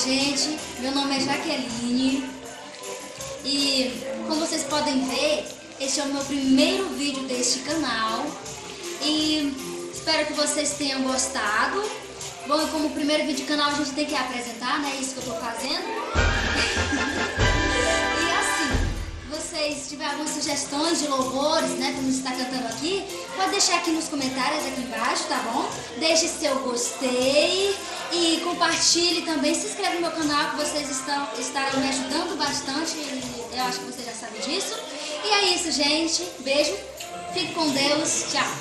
gente, meu nome é Jaqueline e como vocês podem ver, este é o meu primeiro vídeo deste canal e espero que vocês tenham gostado. Bom, e como primeiro vídeo do canal a gente tem que apresentar, né? Isso que eu tô fazendo. E assim, vocês tiverem algumas sugestões de louvores, né, como está cantando aqui, pode deixar aqui nos comentários aqui embaixo, tá bom? Deixe seu gostei e compartilhe também, se inscreve no meu canal que vocês estarão me ajudando bastante, eu acho que você já sabe disso. E é isso, gente. Beijo, fique com Deus, tchau!